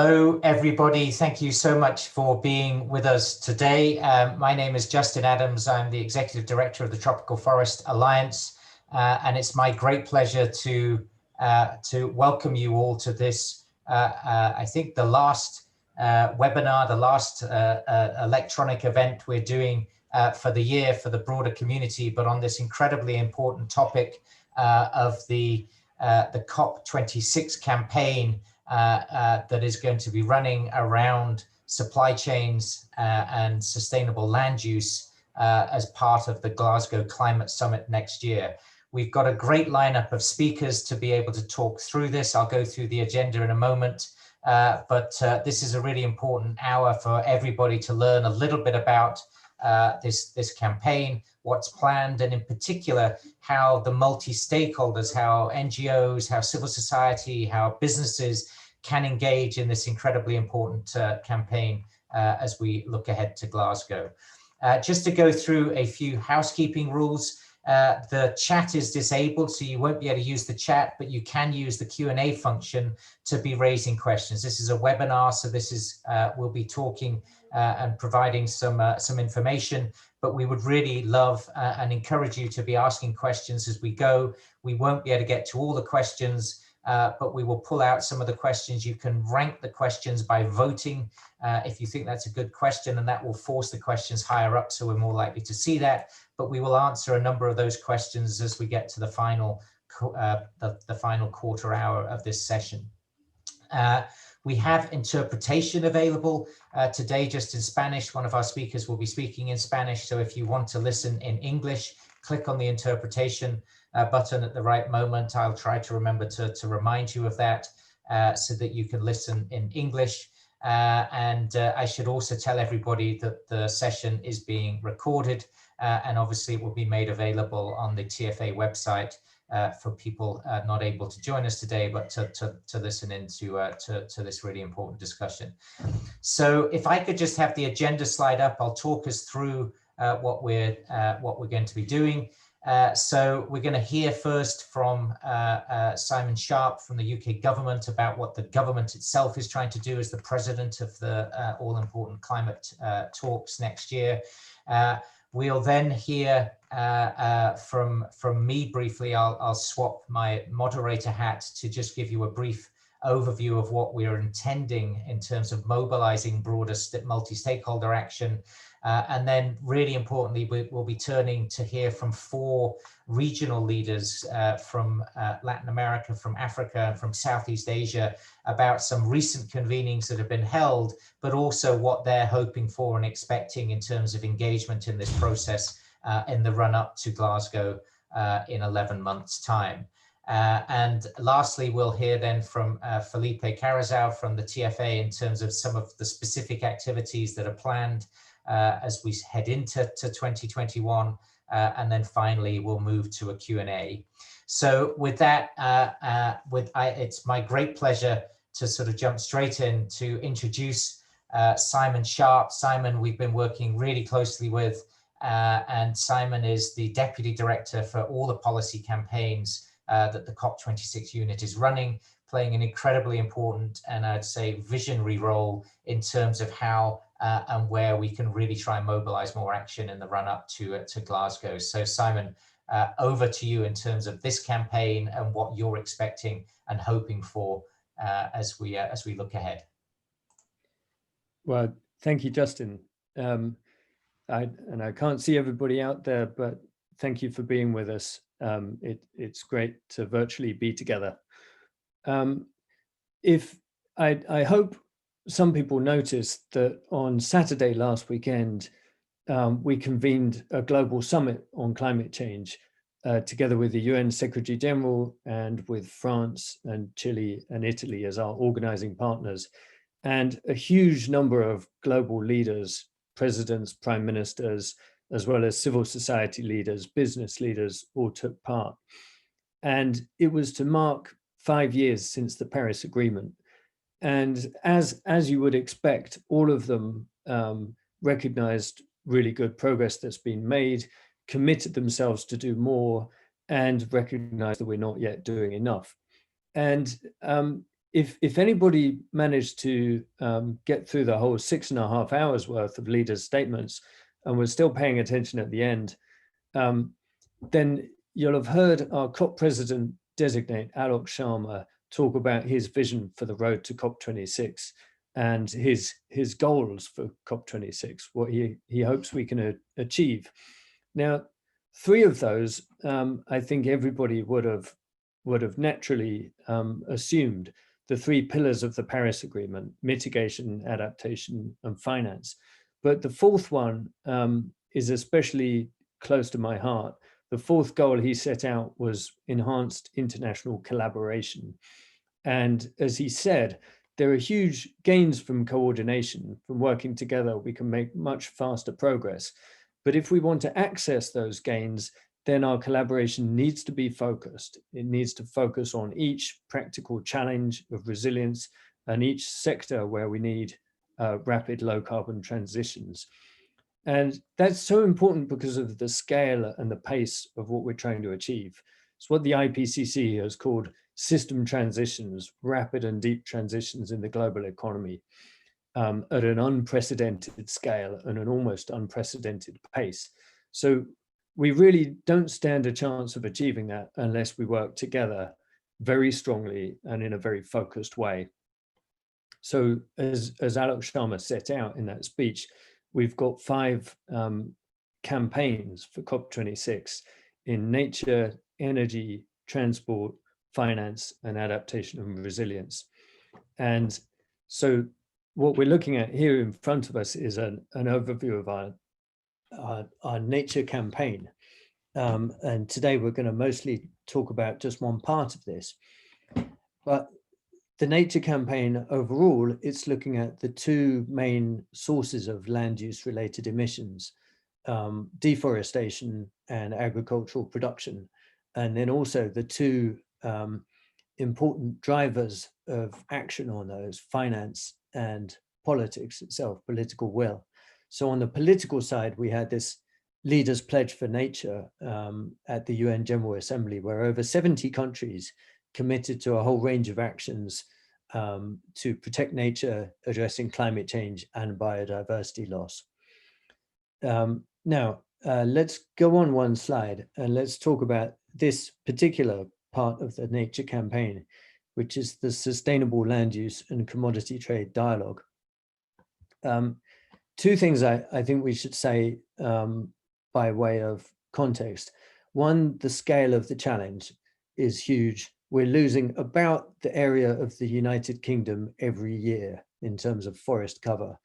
Hello, everybody. Thank you so much for being with us today. My name is Justin Adams. I'm the Executive Director of the Tropical Forest Alliance, and it's my great pleasure to welcome you all to this, I think the last webinar, the last electronic event we're doing for the year for the broader community, but on this incredibly important topic of the COP26 campaign that is going to be running around supply chains and sustainable land use as part of the Glasgow Climate Summit next year. We've got a great lineup of speakers to be able to talk through this. I'll go through the agenda in a moment, but this is a really important hour for everybody to learn a little bit about this campaign, what's planned, and in particular, how the multi-stakeholders, how NGOs, how civil society, how businesses can engage in this incredibly important campaign as we look ahead to Glasgow. Just to go through a few housekeeping rules, the chat is disabled, so you won't be able to use the chat, but you can use the Q&A function to be raising questions. This is a webinar, so this is we'll be talking and providing some information, but we would really love and encourage you to be asking questions as we go. We won't be able to get to all the questions, but we will pull out some of the questions. You can rank the questions by voting if you think that's a good question, and that will force the questions higher up, so we're more likely to see that. But we will answer a number of those questions as we get to the final quarter hour of this session. We have interpretation available today just in Spanish. One of our speakers will be speaking in Spanish, so if you want to listen in English, click on the interpretation button at the right moment. I'll try to remember to remind you of that so that you can listen in English. And I should also tell everybody that the session is being recorded and obviously it will be made available on the TFA website for people not able to join us today, but to listen into to this really important discussion. So if I could just have the agenda slide up, I'll talk us through what we're going to be doing. So we're going to hear first from Simon Sharp from the UK government about what the government itself is trying to do as the president of the all-important climate talks next year. We'll then hear from me briefly. I'll swap my moderator hat to just give you a brief overview of what we are intending in terms of mobilizing broader multi-stakeholder action. And then really importantly, we'll be turning to hear from 4 regional leaders from Latin America, from Africa, and from Southeast Asia about some recent convenings that have been held, but also what they're hoping for and expecting in terms of engagement in this process in the run-up to Glasgow in 11 months' time. And lastly, we'll hear then from Felipe Carazao from the TFA in terms of some of the specific activities that are planned as we head into 2021, and then finally we'll move to a Q&A. So with that, it's my great pleasure to sort of jump straight in to introduce Simon Sharp. Simon, we've been working really closely with, and Simon is the Deputy Director for all the policy campaigns that the COP26 unit is running, playing an incredibly important and I'd say visionary role in terms of how and where we can really try and mobilize more action in the run-up to Glasgow. So Simon, over to you in terms of this campaign and what you're expecting and hoping for as we look ahead. Well, thank you, Justin. I can't see everybody out there, but thank you for being with us. It's great to virtually be together. I hope some people noticed that on Saturday last weekend, we convened a global summit on climate change together with the UN Secretary General and with France and Chile and Italy as our organizing partners. And a huge number of global leaders, presidents, prime ministers, as well as civil society leaders, business leaders, all took part. And it was to mark 5 years since the Paris Agreement. And as you would expect, all of them recognized really good progress that's been made, committed themselves to do more, and recognized that we're not yet doing enough. And if anybody managed to get through the whole 6.5 hours worth of leaders' statements and was still paying attention at the end, then you'll have heard our COP president designate, Alok Sharma, talk about his vision for the road to COP26 and his goals for COP26, what he hopes we can achieve. Now, 3 of those, I think everybody would have naturally assumed the 3 pillars of the Paris Agreement: mitigation, adaptation, and finance. But the 4th one is especially close to my heart. The 4th goal he set out was enhanced international collaboration. And as he said, there are huge gains from coordination, from working together. We can make much faster progress. But if we want to access those gains, then our collaboration needs to be focused. It needs to focus on each practical challenge of resilience and each sector where we need rapid low carbon transitions. And that's so important because of the scale and the pace of what we're trying to achieve. It's what the IPCC has called system transitions, rapid and deep transitions in the global economy at an unprecedented scale and an almost unprecedented pace. So we really don't stand a chance of achieving that unless we work together very strongly and in a very focused way. So as Alok Sharma set out in that speech, we've got 5 campaigns for COP26 in nature, energy, transport, finance, and adaptation and resilience. And so what we're looking at here in front of us is an overview of our nature campaign. And today we're going to mostly talk about just one part of this. But the nature campaign overall, it's looking at the 2 main sources of land use related emissions, deforestation and agricultural production. And then also the 2 important drivers of action on those, finance and politics itself, political will. So on the political side, we had this Leaders Pledge for Nature at the UN General Assembly, where over 70 countries committed to a whole range of actions to protect nature, addressing climate change and biodiversity loss. Now, let's go on one slide and let's talk about this particular part of the nature campaign, which is the Sustainable Land Use and Commodity Trade Dialogue. 2 things I think we should say by way of context. One, the scale of the challenge is huge. We're losing about the area of the United Kingdom every year in terms of forest cover.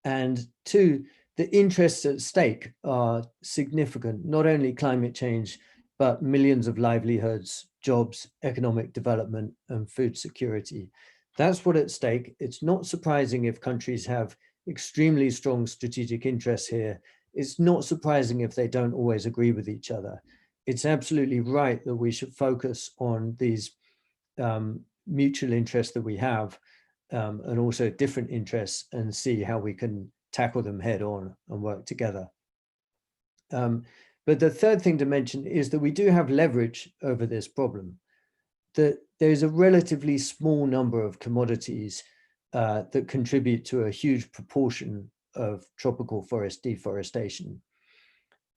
And 2, the interests at stake are significant, not only climate change, but millions of livelihoods, jobs, economic development, and food security. That's what's at stake. It's not surprising if countries have extremely strong strategic interests here. It's not surprising if they don't always agree with each other. It's absolutely right that we should focus on these mutual interests that we have and also different interests and see how we can tackle them head on and work together. But the 3rd thing to mention is that we do have leverage over this problem, that there's a relatively small number of commodities that contribute to a huge proportion of tropical forest deforestation.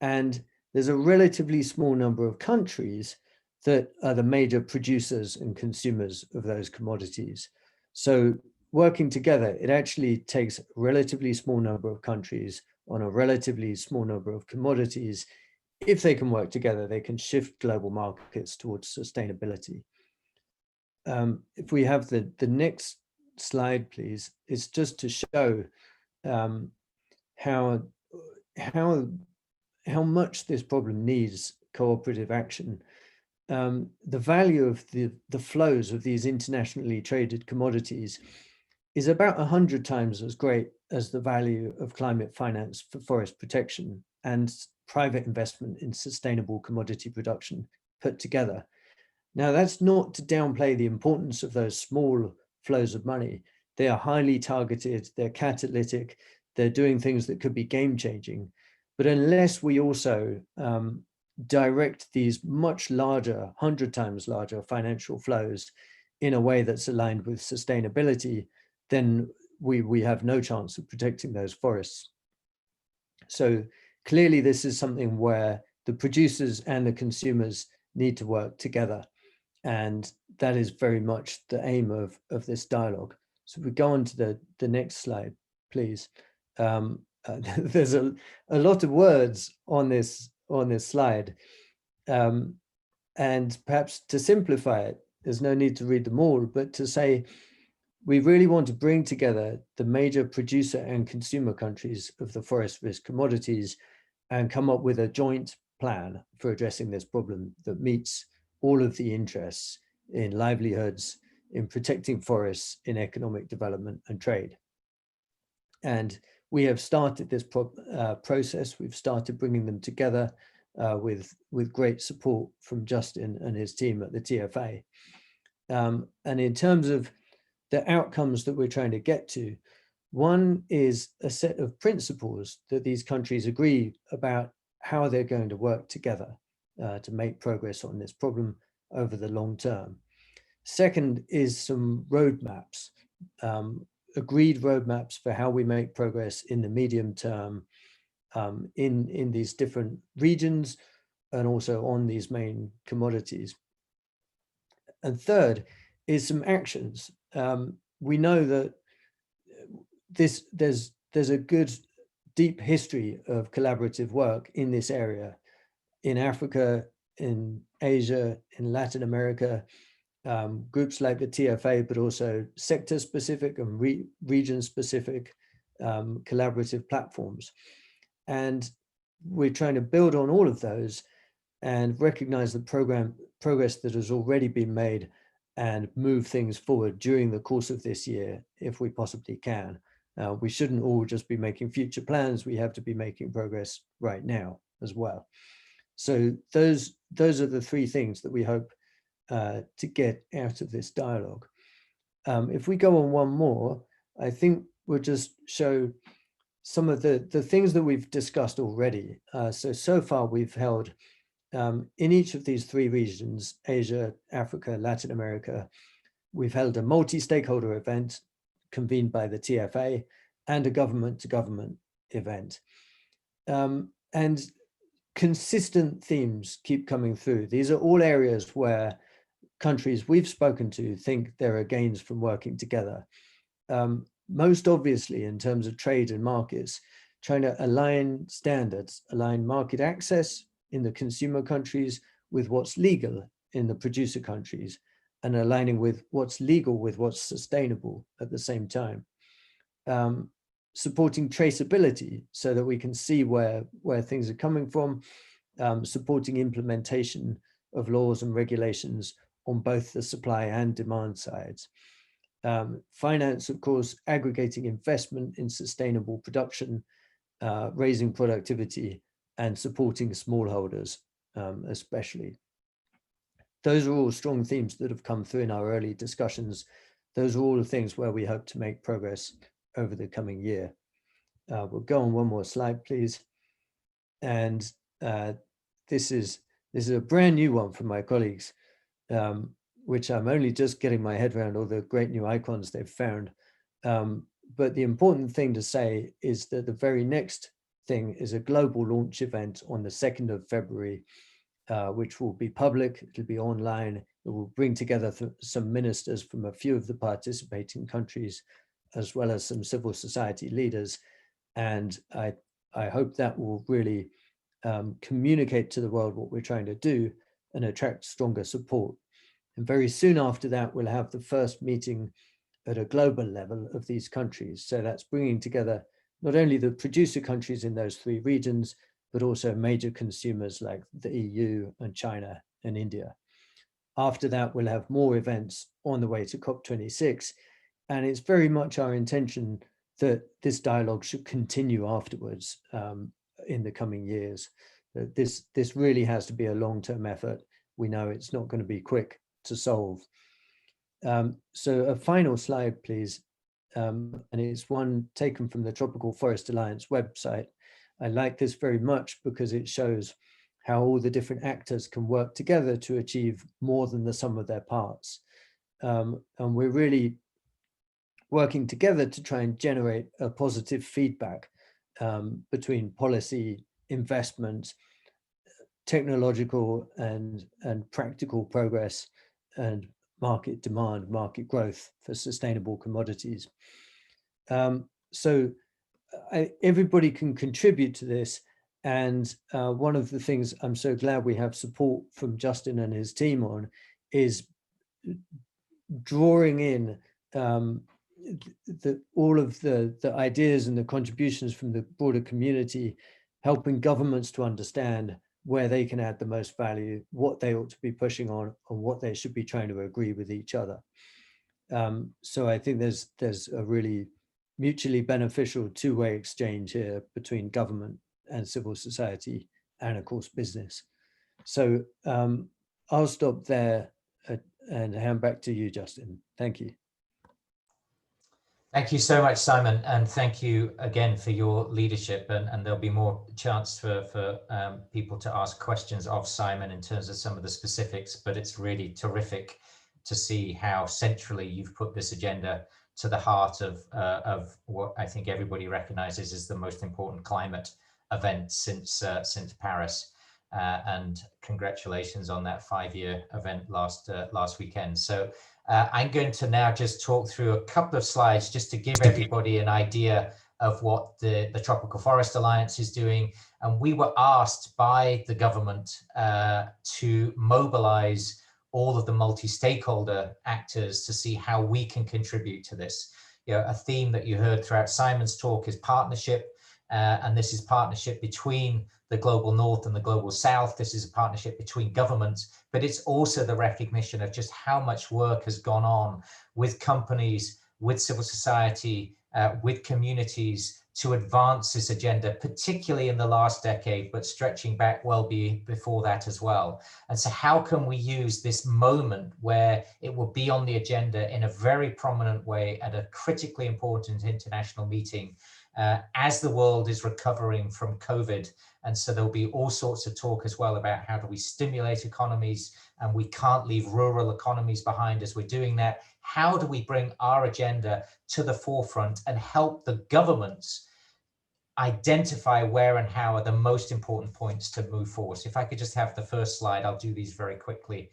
And there's a relatively small number of countries that are the major producers and consumers of those commodities. So working together, it actually takes a relatively small number of countries on a relatively small number of commodities. If they can work together, they can shift global markets towards sustainability. If we have the next slide, please, it's just to show how much this problem needs cooperative action. The value of the flows of these internationally traded commodities is about 100 times as great as the value of climate finance for forest protection and private investment in sustainable commodity production put together. Now, that's not to downplay the importance of those small flows of money. They are highly targeted, they're catalytic, they're doing things that could be game-changing. But unless we also direct these much larger, 100 times larger financial flows in a way that's aligned with sustainability, then we have no chance of protecting those forests. So clearly this is something where the producers and the consumers need to work together. And that is very much the aim of this dialogue. So if we go on to the next slide, please. There's a lot of words on this slide. And perhaps to simplify it, there's no need to read them all, but to say, we really want to bring together the major producer and consumer countries of the forest risk commodities and come up with a joint plan for addressing this problem that meets all of the interests in livelihoods, in protecting forests, in economic development and trade. And we have started this process. We've started bringing them together with great support from Justin and his team at the TFA. And in terms of the outcomes that we're trying to get to, one is a set of principles that these countries agree about how they're going to work together to make progress on this problem over the long term. Second is some roadmaps, agreed roadmaps for how we make progress in the medium term in these different regions and also on these main commodities. And third is some actions. We know that there's a good deep history of collaborative work in this area, in Africa, in Asia, in Latin America, groups like the TFA, but also sector-specific and region-specific collaborative platforms. And we're trying to build on all of those and recognize the progress that has already been made and move things forward during the course of this year, if we possibly can. We shouldn't all just be making future plans. We have to be making progress right now as well. So those are the three things that we hope to get out of this dialogue. If we go on one more, I think we'll just show some of the things that we've discussed already. So far we've held in each of these three regions, Asia, Africa, Latin America, we've held a multi-stakeholder event convened by the TFA and a government-to-government event. And consistent themes keep coming through. These are all areas where countries we've spoken to think there are gains from working together. Most obviously, in terms of trade and markets, trying to align standards, align market access in the consumer countries with what's legal in the producer countries, and aligning with what's legal with what's sustainable at the same time. Supporting traceability so that we can see where things are coming from, supporting implementation of laws and regulations on both the supply and demand sides. Finance, of course, aggregating investment in sustainable production, raising productivity, and supporting smallholders, especially. Those are all strong themes that have come through in our early discussions. Those are all the things where we hope to make progress over the coming year. We'll go on one more slide, please. And this is a brand new one from my colleagues, which I'm only just getting my head around all the great new icons they've found. But the important thing to say is that the very next thing is a global launch event on the 2nd of February, which will be public, it'll be online. It will bring together some ministers from a few of the participating countries, as well as some civil society leaders. And I hope that will really communicate to the world what we're trying to do and attract stronger support. And very soon after that, we'll have the first meeting at a global level of these countries. So that's bringing together not only the producer countries in those three regions, but also major consumers like the EU and China and India. After that, we'll have more events on the way to COP26. And it's very much our intention that this dialogue should continue afterwards in the coming years. This really has to be a long-term effort. We know it's not going to be quick to solve. So a final slide, please. And it's one taken from the Tropical Forest Alliance website. I like this very much because it shows how all the different actors can work together to achieve more than the sum of their parts. and we're really working together to try and generate a positive feedback between policy, investment, technological and practical progress, and market demand, market growth for sustainable commodities. So everybody can contribute to this. And one of the things I'm so glad we have support from Justin and his team on is drawing in all of the ideas and the contributions from the broader community, helping governments to understand where they can add the most value, what they ought to be pushing on, and what they should be trying to agree with each other. So I think there's a really mutually beneficial two-way exchange here between government and civil society, and of course business. So I'll stop there and hand back to you, Justin. Thank you. Thank you so much, Simon, and thank you again for your leadership. And there'll be more chance for people to ask questions of Simon in terms of some of the specifics, but it's really terrific to see how centrally you've put this agenda to the heart of what I think everybody recognizes is the most important climate event since Paris. And congratulations on that 5-year event last weekend. So I'm going to now just talk through a couple of slides just to give everybody an idea of what the Tropical Forest Alliance is doing. And we were asked by the government to mobilize all of the multi-stakeholder actors to see how we can contribute to this. You know, a theme that you heard throughout Simon's talk is partnership. And this is partnership between the global north and the global south. This is a partnership between governments, but it's also the recognition of just how much work has gone on with companies, with civil society, with communities to advance this agenda, particularly in the last decade, but stretching back well before that as well. And so how can we use this moment where it will be on the agenda in a very prominent way at a critically important international meeting as the world is recovering from COVID? And so there'll be all sorts of talk as well about how do we stimulate economies, and we can't leave rural economies behind as we're doing that. How do we bring our agenda to the forefront and help the governments identify where and how are the most important points to move forward? So if I could just have the first slide, I'll do these very quickly,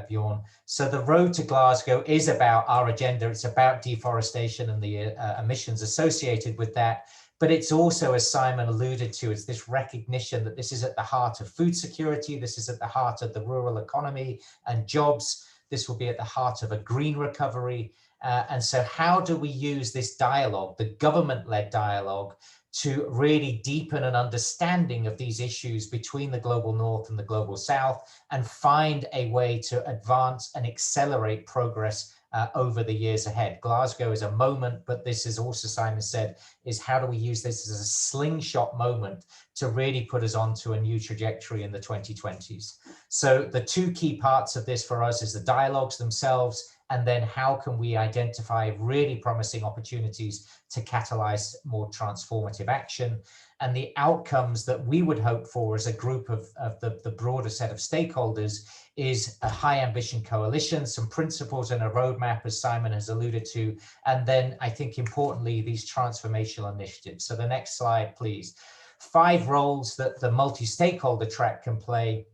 Bjorn. So the road to Glasgow is about our agenda. It's about deforestation and the emissions associated with that. But it's also, as Simon alluded to, it's this recognition that this is at the heart of food security. This is at the heart of the rural economy and jobs. This will be at the heart of a green recovery. And so how do we use this dialogue, the government-led dialogue, to really deepen an understanding of these issues between the global north and the global south, and find a way to advance and accelerate progress over the years ahead? Glasgow is a moment, but this is also, Simon said, is how do we use this as a slingshot moment to really put us onto a new trajectory in the 2020s? So the two key parts of this for us is the dialogues themselves, and then how can we identify really promising opportunities to catalyze more transformative action? And the outcomes that we would hope for as a group of the broader set of stakeholders is a high ambition coalition, some principles and a roadmap, as Simon has alluded to, and then I think importantly, these transformational initiatives. So the next slide, please. 5 roles that the multi-stakeholder track can play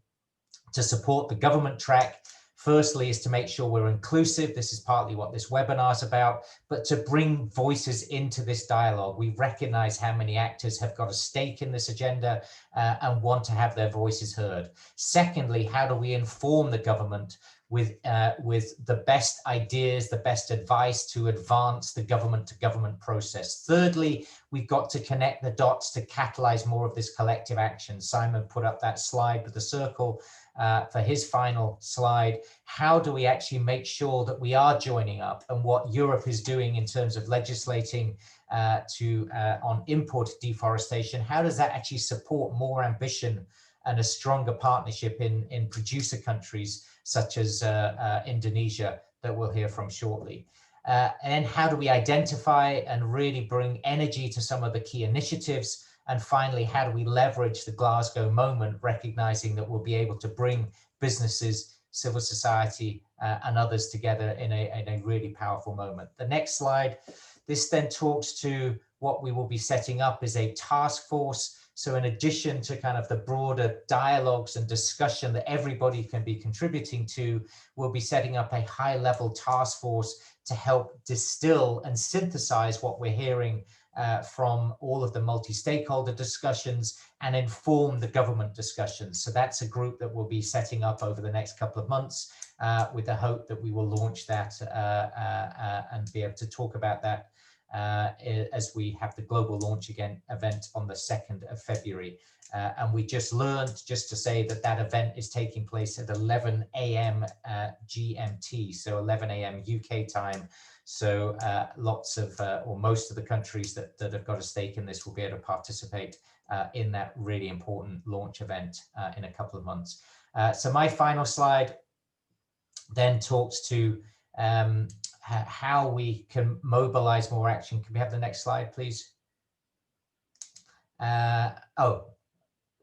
to support the government track. Firstly is to make sure we're inclusive. This is partly what this webinar is about, but to bring voices into this dialogue. We recognize how many actors have got a stake in this agenda and want to have their voices heard. Secondly, how do we inform the government with the best ideas, the best advice to advance the government-to-government process? Thirdly, we've got to connect the dots to catalyze more of this collective action. Simon put up that slide with the circle for his final slide. How do we actually make sure that we are joining up, and what Europe is doing in terms of legislating on import deforestation? How does that actually support more ambition and a stronger partnership in producer countries such as Indonesia that we'll hear from shortly? And how do we identify and really bring energy to some of the key initiatives? And finally, how do we leverage the Glasgow moment, recognizing that we'll be able to bring businesses, civil society, and others together in a really powerful moment. The next slide, this then talks to what we will be setting up is a task force. So in addition to kind of the broader dialogues and discussion that everybody can be contributing to, we'll be setting up a high-level task force to help distill and synthesize what we're hearing from all of the multi-stakeholder discussions and inform the government discussions. So that's a group that we'll be setting up over the next couple of months with the hope that we will launch that and be able to talk about that as we have the global launch event on the 2nd of February. And we just learned, just to say, that that event is taking place at 11 a.m. GMT, so 11 a.m. UK time. So lots of, or most of the countries that have got a stake in this will be able to participate in that really important launch event in a couple of months. So my final slide then talks to how we can mobilize more action. Can we have the next slide, please?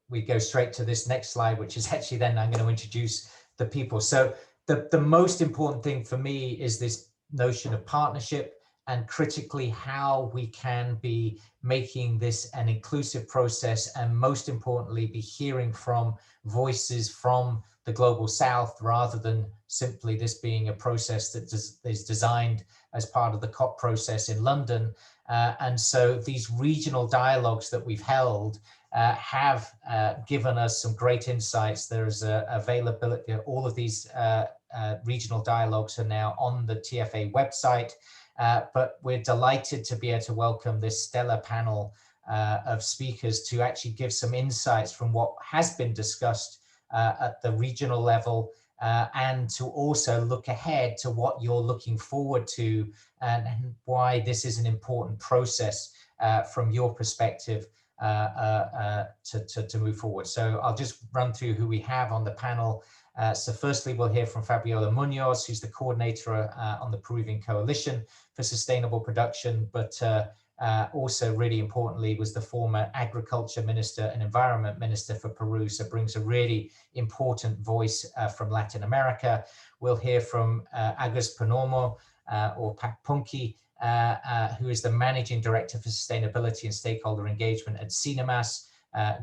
We go straight to this next slide, which is actually then I'm going to introduce the people. So the most important thing for me is this notion of partnership, and critically how we can be making this an inclusive process, and most importantly be hearing from voices from the global south rather than simply this being a process that is designed as part of the COP process in London. And so these regional dialogues that we've held have given us some great insights. There's availability, all of these regional dialogues are now on the TFA website, but we're delighted to be able to welcome this stellar panel of speakers to actually give some insights from what has been discussed at the regional level, and to also look ahead to what you're looking forward to and why this is an important process from your perspective to move forward. So I'll just run through who we have on the panel. So firstly, we'll hear from Fabiola Munoz, who's the coordinator on the Peruvian Coalition for Sustainable Production, but also really importantly was the former Agriculture Minister and Environment Minister for Peru, so brings a really important voice from Latin America. We'll hear from Agus Panomo, or Pak Punki, who is the Managing Director for Sustainability and Stakeholder Engagement at CINEMAS,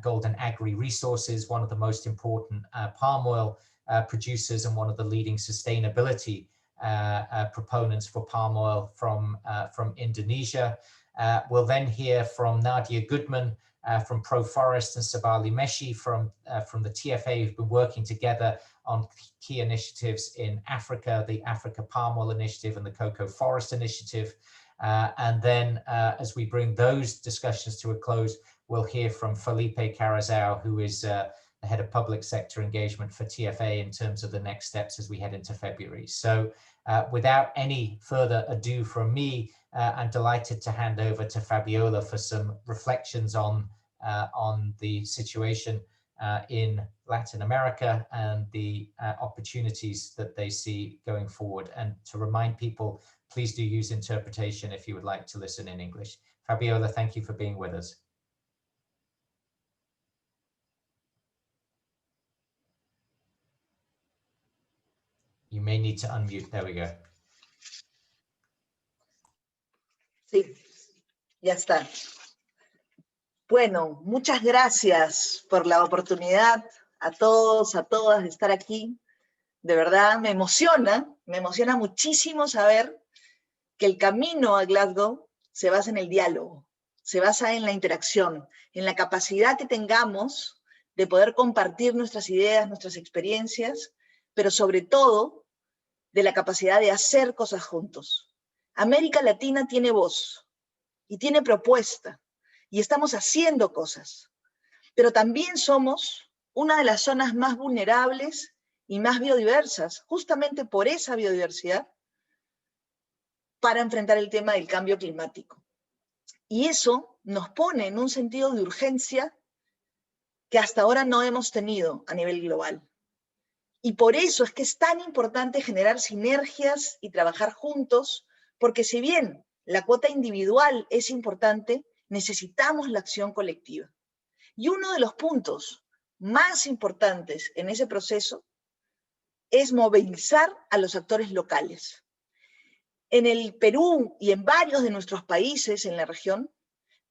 Golden Agri Resources, one of the most important palm oil producers and one of the leading sustainability proponents for palm oil from Indonesia. We'll then hear from Nadia Goodman from ProForest and Sabali Meshi from the TFA, who've been working together on key initiatives in Africa, the Africa Palm Oil Initiative and the Cocoa Forest Initiative. And then as we bring those discussions to a close, we'll hear from Felipe Carazao, who is the Head of Public Sector Engagement for TFA in terms of the next steps as we head into February. So without any further ado from me, I'm delighted to hand over to Fabiola for some reflections on the situation in Latin America and the opportunities that they see going forward. And to remind people, please do use interpretation if you would like to listen in English. Fabiola, thank you for being with us. You may need to unmute. There we go. Sí, ya está. Bueno, muchas gracias por la oportunidad a todos, a todas de estar aquí. De verdad me emociona muchísimo saber que el camino a Glasgow se basa en el diálogo, se basa en la interacción, en la capacidad que tengamos de poder compartir nuestras ideas, nuestras experiencias, pero sobre todo de la capacidad de hacer cosas juntos. América Latina tiene voz y tiene propuesta y estamos haciendo cosas, pero también somos una de las zonas más vulnerables y más biodiversas, justamente por esa biodiversidad, para enfrentar el tema del cambio climático. Y eso nos pone en un sentido de urgencia que hasta ahora no hemos tenido a nivel global. Y por eso es que es tan importante generar sinergias y trabajar juntos, porque si bien la cuota individual es importante, necesitamos la acción colectiva. Y uno de los puntos más importantes en ese proceso es movilizar a los actores locales. En el Perú y en varios de nuestros países en la región,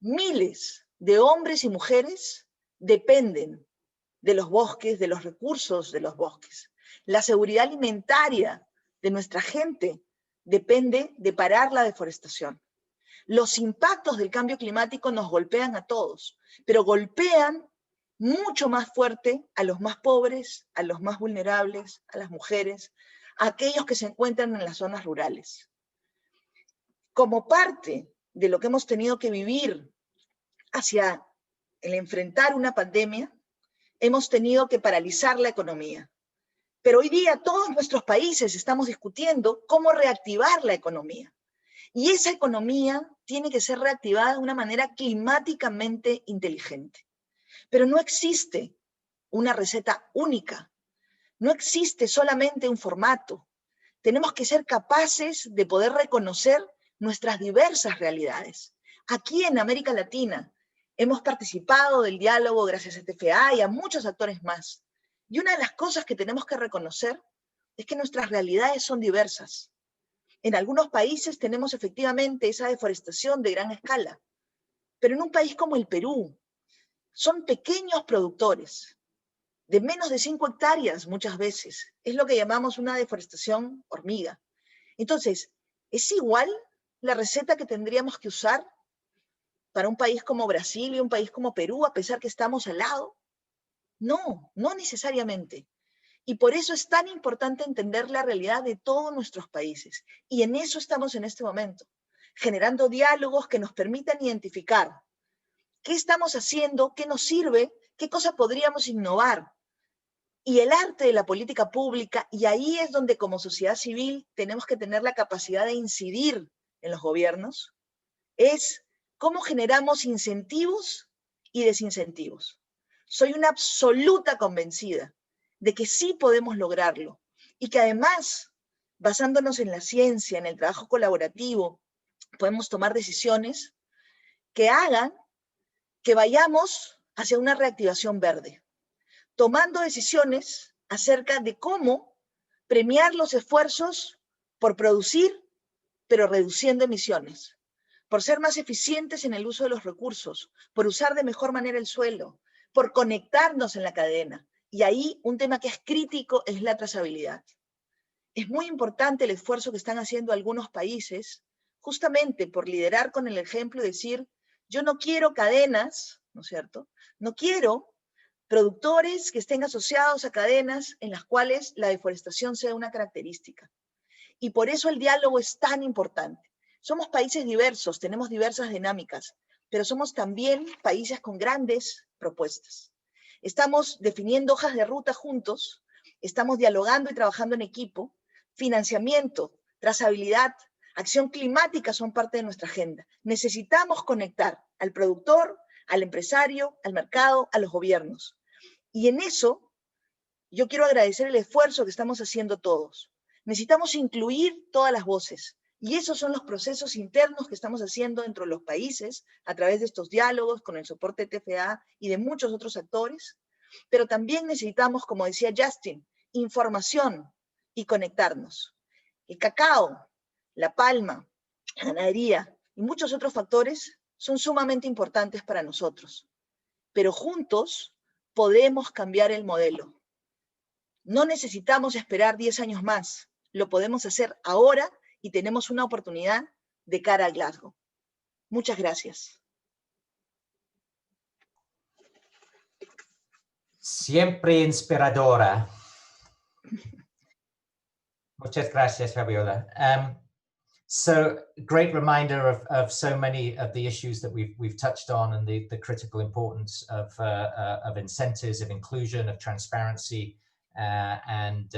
miles de hombres y mujeres dependen de los bosques, de los recursos de los bosques. La seguridad alimentaria de nuestra gente depende de parar la deforestación. Los impactos del cambio climático nos golpean a todos, pero golpean mucho más fuerte a los más pobres, a los más vulnerables, a las mujeres, a aquellos que se encuentran en las zonas rurales. Como parte de lo que hemos tenido que vivir hacia el enfrentar una pandemia, hemos tenido que paralizar la economía. Pero hoy día todos nuestros países estamos discutiendo cómo reactivar la economía. Y esa economía tiene que ser reactivada de una manera climáticamente inteligente. Pero no existe una receta única. No existe solamente un formato. Tenemos que ser capaces de poder reconocer nuestras diversas realidades. Aquí en América Latina hemos participado del diálogo gracias a TFA y a muchos actores más. Y una de las cosas que tenemos que reconocer es que nuestras realidades son diversas. En algunos países tenemos efectivamente esa deforestación de gran escala, pero en un país como el Perú, son pequeños productores, de menos de 5 hectáreas muchas veces. Es lo que llamamos una deforestación hormiga. Entonces, ¿es igual la receta que tendríamos que usar para un país como Brasil y un país como Perú, a pesar que estamos al lado? No, no necesariamente. Y por eso es tan importante entender la realidad de todos nuestros países. Y en eso estamos en este momento, generando diálogos que nos permitan identificar qué estamos haciendo, qué nos sirve, qué cosa podríamos innovar. Y el arte de la política pública, y ahí es donde como sociedad civil tenemos que tener la capacidad de incidir en los gobiernos, es cómo generamos incentivos y desincentivos. Soy una absoluta convencida de que sí podemos lograrlo y que además, basándonos en la ciencia, en el trabajo colaborativo, podemos tomar decisiones que hagan que vayamos hacia una reactivación verde, tomando decisiones acerca de cómo premiar los esfuerzos por producir, pero reduciendo emisiones, por ser más eficientes en el uso de los recursos, por usar de mejor manera el suelo, por conectarnos en la cadena. Y ahí un tema que es crítico es la trazabilidad. Es muy importante el esfuerzo que están haciendo algunos países, justamente por liderar con el ejemplo y decir, yo no quiero cadenas, ¿no es cierto? No quiero productores que estén asociados a cadenas en las cuales la deforestación sea una característica. Y por eso el diálogo es tan importante. Somos países diversos, tenemos diversas dinámicas, pero somos también países con grandes propuestas. Estamos definiendo hojas de ruta juntos, estamos dialogando y trabajando en equipo, financiamiento, trazabilidad, acción climática son parte de nuestra agenda. Necesitamos conectar al productor, al empresario, al mercado, a los gobiernos. Y en eso yo quiero agradecer el esfuerzo que estamos haciendo todos. Necesitamos incluir todas las voces. Y esos son los procesos internos que estamos haciendo dentro de los países a través de estos diálogos con el soporte de TFA y de muchos otros actores. Pero también necesitamos, como decía Justin, información y conectarnos. El cacao, la palma, la ganadería y muchos otros factores son sumamente importantes para nosotros. Pero juntos podemos cambiar el modelo. No necesitamos esperar 10 años más. Lo podemos hacer ahora y tenemos una oportunidad de cara a Glasgow. Muchas gracias. Siempre inspiradora. Muchas gracias, Fabiola. So great reminder of so many of the issues that we've touched on, and the critical importance of incentives, of inclusion, of transparency, and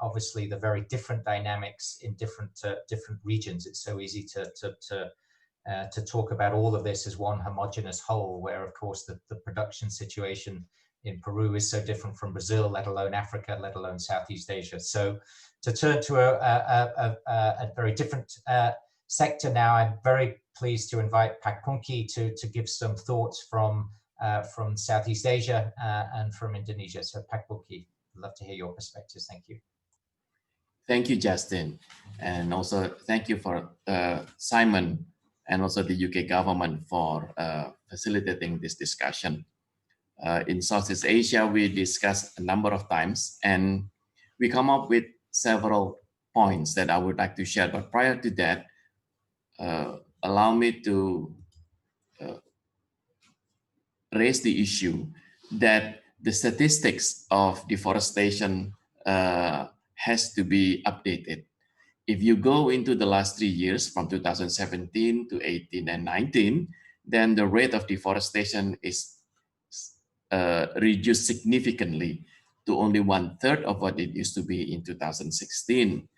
obviously the very different dynamics in different regions. It's so easy to talk about all of this as one homogeneous whole, where of course the production situation in Peru is so different from Brazil, let alone Africa, let alone Southeast Asia. So to turn to a very different sector now, I'm very pleased to invite Pak Pungki to give some thoughts from Southeast Asia and from Indonesia. So Pak Pungki, I'd love to hear your perspectives. Thank you. Thank you, Justin. And also thank you for Simon and also the UK government for facilitating this discussion. In Southeast Asia, we discussed a number of times and we come up with several points that I would like to share. But prior to that, allow me to raise the issue that the statistics of deforestation has to be updated. If you go into the last 3 years from 2017 to 18 and 19, then the rate of deforestation is reduced significantly to only 1/3 of what it used to be in 2016.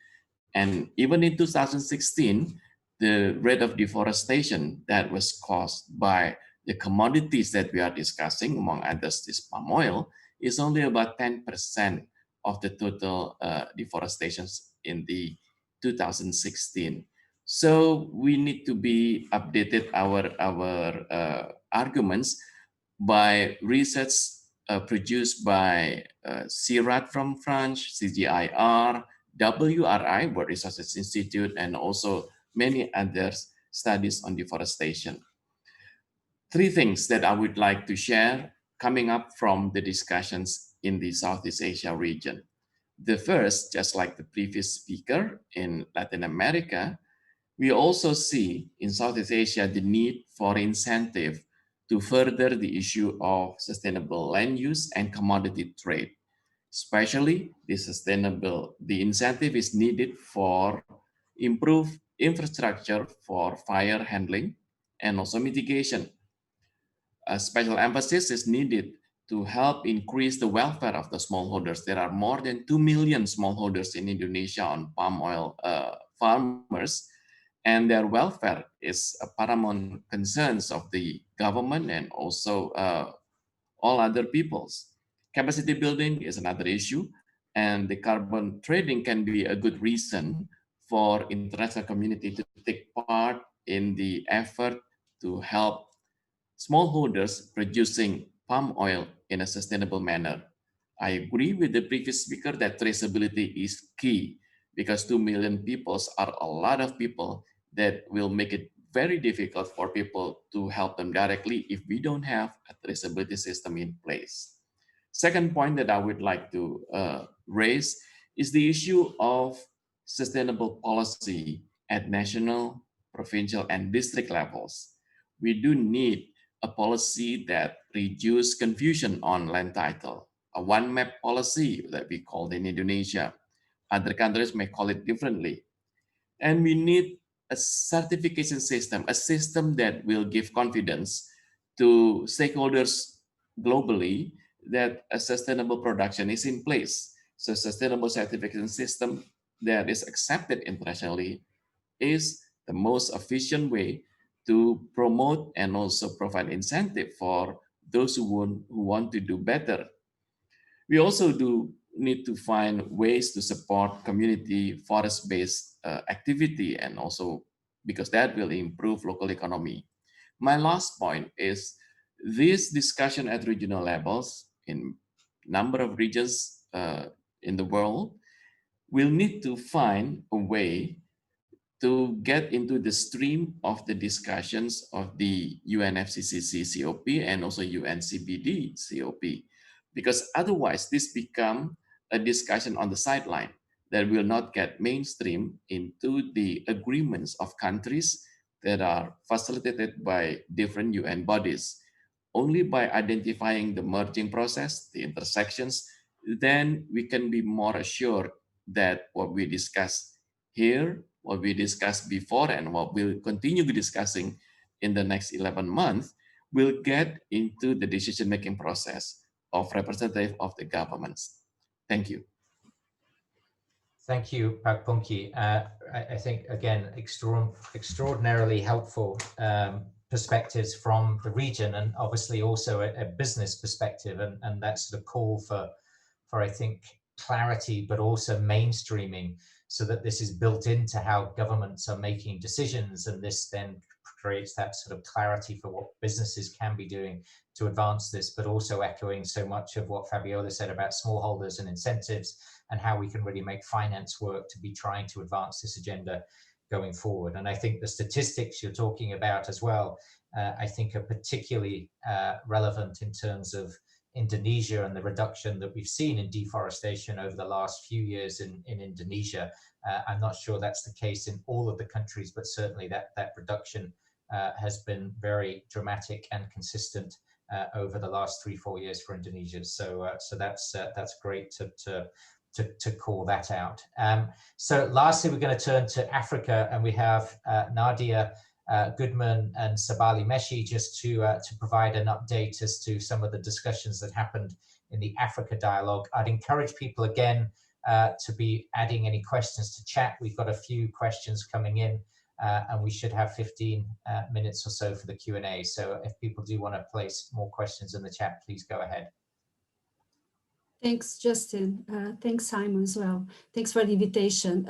And even in 2016, the rate of deforestation that was caused by the commodities that we are discussing, among others this palm oil, is only about 10% of the total deforestations in the 2016. So we need to be updated our arguments by research produced by CIRAD from France, CGIR, WRI, World Resources Institute, and also many other studies on deforestation. 3 things that I would like to share coming up from the discussions in the Southeast Asia region. The first, just like the previous speaker in Latin America, we also see in Southeast Asia the need for incentive to further the issue of sustainable land use and commodity trade. Especially the incentive is needed for improved infrastructure for fire handling and also mitigation. A special emphasis is needed to help increase the welfare of the smallholders. There are more than 2 million smallholders in Indonesia on palm oil farmers, and their welfare is a paramount concerns of the government and also all other peoples. Capacity building is another issue, and the carbon trading can be a good reason for international community to take part in the effort to help smallholders producing palm oil in a sustainable manner. I agree with the previous speaker that traceability is key because 2 million people are a lot of people that will make it very difficult for people to help them directly if we don't have a traceability system in place. Second point that I would like to raise is the issue of sustainable policy at national, provincial, and district levels. We do need a policy that reduces confusion on land title, a one map policy that we call in Indonesia. Other countries may call it differently. And we need a certification system, a system that will give confidence to stakeholders globally that a sustainable production is in place. So sustainable certification system that is accepted internationally is the most efficient way to promote and also provide incentive for those who want to do better. We also need to find ways to support community forest-based activity, and also because that will improve local economy. My last point is this discussion at regional levels in number of regions in the world will need to find a way to get into the stream of the discussions of the UNFCCC COP and also UNCBD COP, because otherwise this become a discussion on the sideline that will not get mainstream into the agreements of countries that are facilitated by different UN bodies. Only by identifying the merging process, the intersections, then we can be more assured that what we discuss here, what we discussed before, and what we'll continue discussing in the next 11 months will get into the decision-making process of representative of the governments. Thank you. Thank you, Pak Pungki. I think, again, extraordinarily helpful perspectives from the region, and obviously also a business perspective, and that's the call for I think, clarity, but also mainstreaming, so that this is built into how governments are making decisions, and this then creates that sort of clarity for what businesses can be doing to advance this, but also echoing so much of what Fabiola said about smallholders and incentives and how we can really make finance work to be trying to advance this agenda going forward. And I think the statistics you're talking about as well, I think are particularly relevant in terms of Indonesia and the reduction that we've seen in deforestation over the last few years in Indonesia. I'm not sure that's the case in all of the countries, but certainly that reduction has been very dramatic and consistent over the last 3-4 years for Indonesia. So that's great to call that out. So lastly, we're going to turn to Africa, and we have Nadia Goodman and Sabali Meshi just to provide an update as to some of the discussions that happened in the Africa dialogue. I'd encourage people again to be adding any questions to chat. We've got a few questions coming in, and we should have 15 minutes or so for the Q&A. So if people do want to place more questions in the chat, please go ahead. Thanks, Justin. Thanks, Simon, as well. Thanks for the invitation.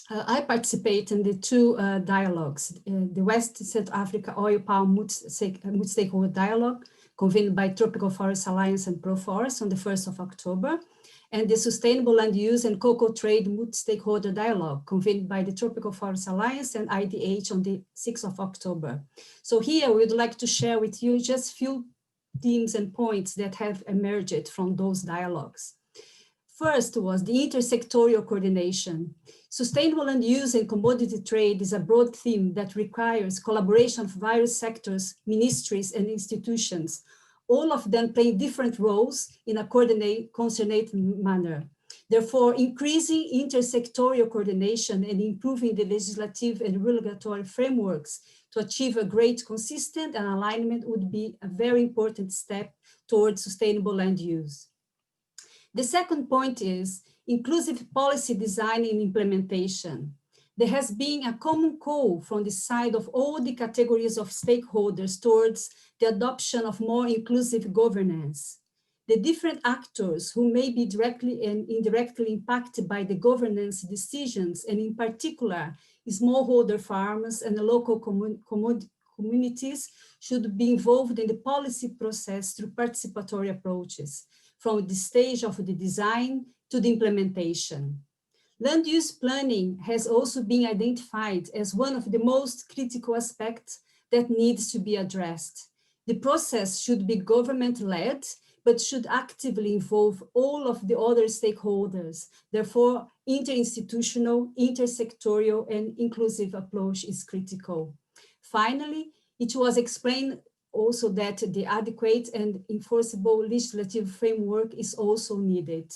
I participate in the two dialogues, the West Central Africa Oil Palm multi-stakeholder dialogue, convened by Tropical Forest Alliance and ProForest on the 1st of October, and the Sustainable Land Use and Cocoa Trade multi-stakeholder dialogue, convened by the Tropical Forest Alliance and IDH on the 6th of October. So here we would like to share with you just a few themes and points that have emerged from those dialogues. First was the intersectorial coordination. Sustainable land use and commodity trade is a broad theme that requires collaboration of various sectors, ministries, and institutions, all of them playing different roles in a coordinated manner. Therefore, increasing intersectorial coordination and improving the legislative and regulatory frameworks to achieve a great consistent and alignment would be a very important step towards sustainable land use. The second point is inclusive policy design and implementation. There has been a common call from the side of all the categories of stakeholders towards the adoption of more inclusive governance. The different actors who may be directly and indirectly impacted by the governance decisions, and in particular, smallholder farmers and the local communities should be involved in the policy process through participatory approaches, from the stage of the design to the implementation. Land use planning has also been identified as one of the most critical aspects that needs to be addressed. The process should be government-led, but should actively involve all of the other stakeholders. Therefore, interinstitutional, intersectorial, and inclusive approach is critical. Finally, it was explained also that the adequate and enforceable legislative framework is also needed.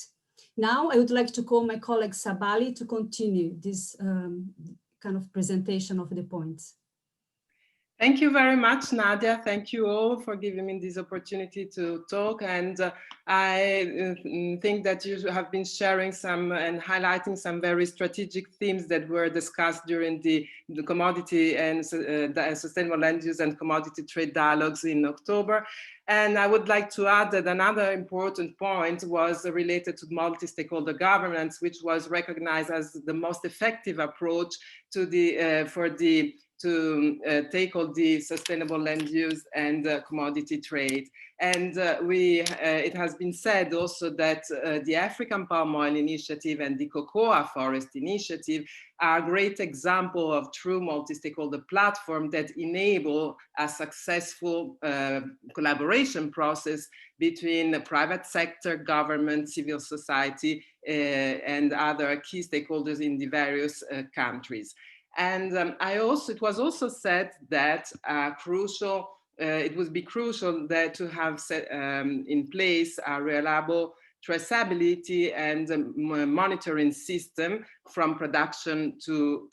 Now, I would like to call my colleague Sabali to continue this kind of presentation of the points. Thank you very much, Nadia. Thank you all for giving me this opportunity to talk. And I think that you have been sharing some and highlighting some very strategic themes that were discussed during the commodity and sustainable land use and commodity trade dialogues in October. And I would like to add that another important point was related to multi-stakeholder governance, which was recognized as the most effective approach to tackle the sustainable land use and commodity trade. And it has been said also that the African Palm Oil Initiative and the Cocoa Forest Initiative are a great example of true multi-stakeholder platform that enable a successful collaboration process between the private sector, government, civil society, and other key stakeholders in the various countries. And it was also said that it would be crucial that to have set in place a reliable traceability and monitoring system from production to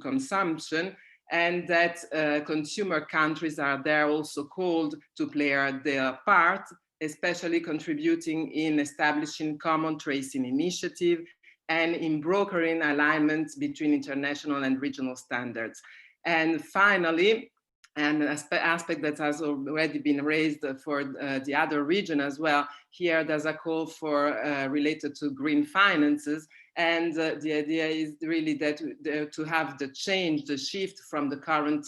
consumption, and that consumer countries are there also called to play their part, especially contributing in establishing common tracing initiative and in brokering alignments between international and regional standards. And finally, an aspect that has already been raised for the other region as well, here there's a call for related to green finances. And the idea is really that to have the shift from the current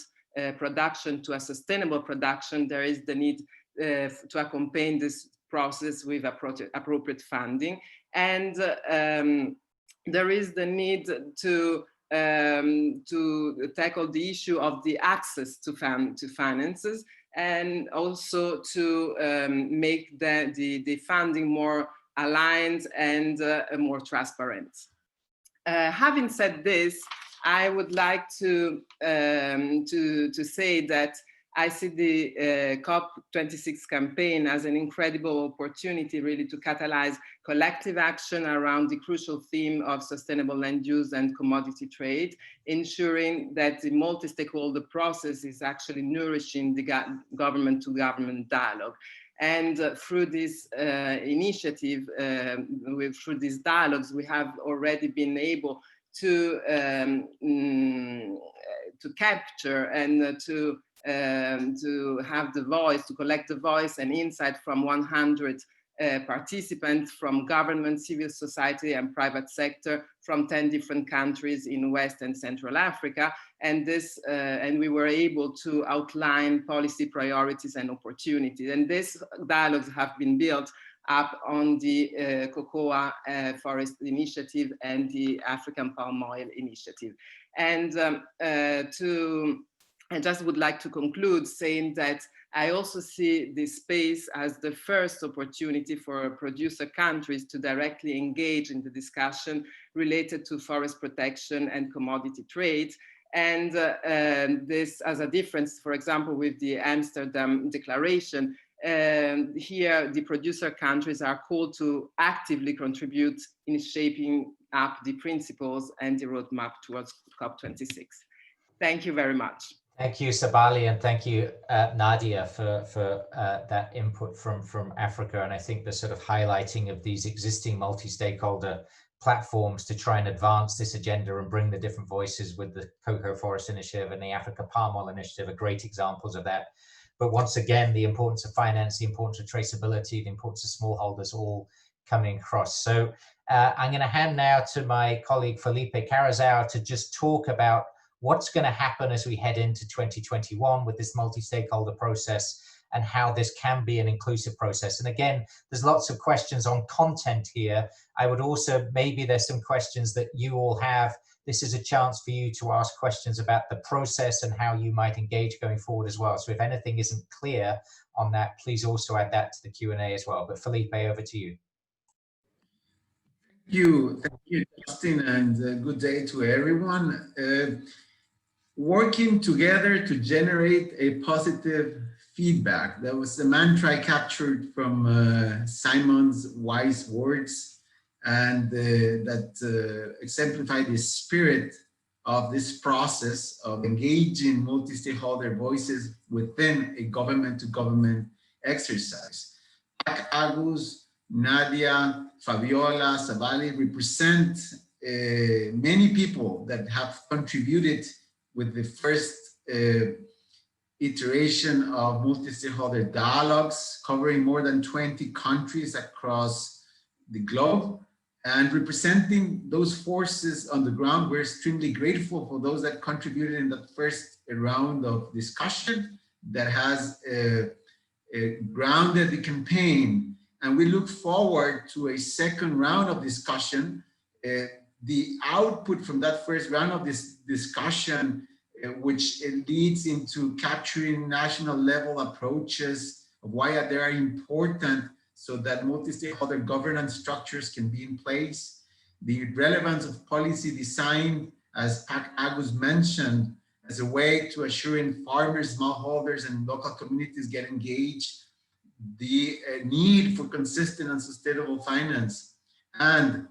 production to a sustainable production, there is the need to accompany this process with appropriate funding. And there is the need to tackle the issue of the access to finances, and also to make the funding more aligned and more transparent. Having said this, I would like to say that I see the COP26 campaign as an incredible opportunity really to catalyze collective action around the crucial theme of sustainable land use and commodity trade, ensuring that the multi-stakeholder process is actually nourishing the government-to-government dialogue. And through this initiative, through these dialogues, we have already been able to capture and to have the voice, to collect the voice and insight from 100 participants from government, civil society, and private sector from 10 different countries in West and Central Africa. And this, and we were able to outline policy priorities and opportunities. And these dialogues have been built up on the cocoa forest initiative and the African palm oil initiative. And I just would like to conclude saying that I also see this space as the first opportunity for producer countries to directly engage in the discussion related to forest protection and commodity trade. And this as a difference, for example, with the Amsterdam Declaration, here the producer countries are called to actively contribute in shaping up the principles and the roadmap towards COP26. Thank you very much. Thank you, Sabali, and thank you, Nadia, for that input from Africa. And I think the sort of highlighting of these existing multi-stakeholder platforms to try and advance this agenda and bring the different voices with the Cocoa Forest Initiative and the Africa Palm Oil Initiative are great examples of that. But once again, the importance of finance, the importance of traceability, the importance of smallholders all coming across. So I'm going to hand now to my colleague Felipe Carazao to just talk about what's going to happen as we head into 2021 with this multi-stakeholder process and how this can be an inclusive process. And again, there's lots of questions on content here. I would also, maybe there's some questions that you all have. This is a chance for you to ask questions about the process and how you might engage going forward as well. So if anything isn't clear on that, please also add that to the Q&A as well. But Felipe, over to you. Thank you, Justin, and good day to everyone. Working together to generate a positive feedback. That was the mantra I captured from Simon's wise words, and that exemplified the spirit of this process of engaging multi-stakeholder voices within a government-to-government exercise. Agus, Nadia, Fabiola, Sabali represent many people that have contributed with the first iteration of multi-stakeholder dialogues covering more than 20 countries across the globe, and representing those forces on the ground. We're extremely grateful for those that contributed in that first round of discussion that has grounded the campaign. And we look forward to a second round of discussion. The output from that first round of this discussion, which leads into capturing national level approaches of why they are important so that multi-stakeholder governance structures can be in place. The relevance of policy design, as Agus mentioned, as a way to assuring farmers, smallholders, and local communities get engaged. The need for consistent and sustainable finance, and